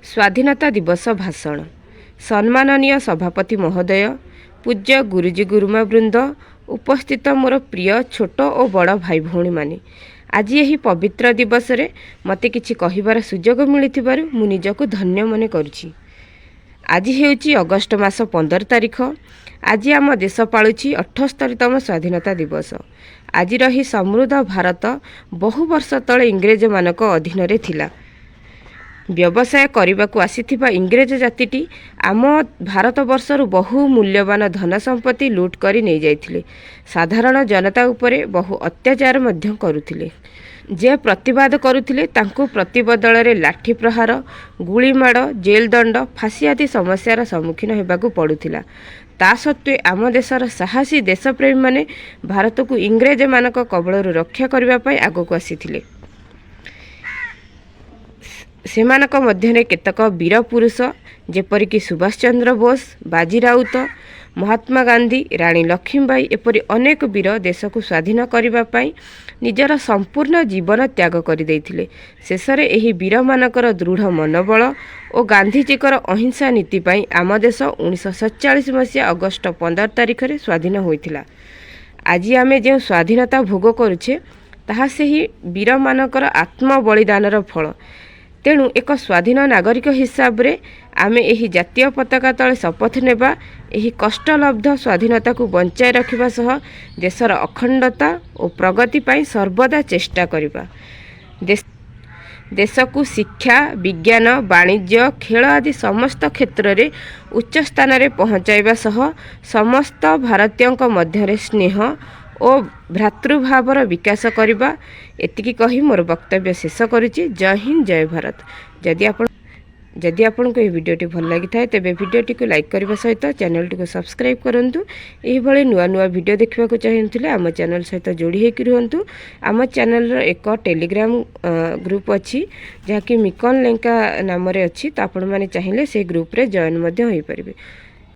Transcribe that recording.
स्वाधीनता दिवस भाषण। सम्माननीय सभापति महोदय, पूज्य गुरुजी गुरुमा वृंद, उपस्थित मोर प्रिय छोट और बड़ भाई भौणी माने, आज यही पवित्र दिवस रे मते किछि कहिबार सुजोग मिलिथिबारु मु निजको धन्य मने करुछि। आज हेउछि अगस्ट मास 15 तारिख। आज आम देश पालुछि 78तम स्वाधीनता दिवस। आज रही समृद्ध भारत बहु वर्ष तले इंग्रेज मानक अधीन रे थिला। व्यवसाय करने आसीथिबा इंग्रेज जातिटी आम भारत वर्षर बहु मूल्यवान धन संपत्ति लूट करी नहीं जाइथिले। साधारण जनता उपरे बहु अत्याचार मध्य करुथिले। जे प्रतिवाद करुथिले तांकु प्रतिबदल रे लाठी प्रहार, गुलीमाड़, जेल दंड, फांसी आदि समस्यार सम्मुखीन हेबाकु पड़ुथिला। ता सत्वे आम देशर साहसी देशप्रेमी माने भारत को इंग्रेज मानक कबलरू रक्षा करने पाई आगकु आसीथिले। सेमानक मध्यरे केतक वीर पुरुष जेपरिक सुभाष चंद्र बोस, बाजी राउत, महात्मा गांधी, रानी लक्ष्मीबाई एपरी अनेक वीर देश को स्वाधीन करने निजर संपूर्ण जीवन त्याग कर देइथिले। शेषरे एही वीर मानकर दृढ़ मनोबल और गांधीजीकर अहिंसा नीति पाई आम देश 1947 मसीहा अगस्ट 15 तारिख रे स्वाधीन होइथिला। आज आमे जे स्वाधीनता भोग करुछे ताहा सेही वीर मानकर आत्म बलिदानर फल। तेणु एक स्वाधीन नागरिक हिसाब रे आमे एही जातीय पताका तले शपथ नेबा, एही कष्टलब्ध स्वाधीनता को बंचाई रखिबा सह देशर अखंडता और प्रगति पाई सर्वदा चेष्टा करिबा। देश को शिक्षा, विज्ञान, वाणिज्य, खेल आदि समस्त क्षेत्र रे उच्च स्थान रे पहुंचाइबा सह समस्त भारतीयों मध्य स्नेह और भ्रातृभावर विकास करवा। एतिकी कही मोर वक्तव्य शेष करुच्ची। जय हिंद, जय भारत। जदि आपको ये वीडियोटी भल लगी था तेज वीडियोटी को लाइक करने सहित चैनल टी को सब्सक्राइब करूँ। यह नुआ नुआ वीडियो देखा चाहते आम चैनल सहित जोड़ी होकर रुहतु। आम चैनल एक टेलीग्राम ग्रुप अच्छी जहाँकि मिकन लेंका नाम अच्छी, तो आपण मैंने चाहिए से ग्रुप रे जॉइन हो पारे।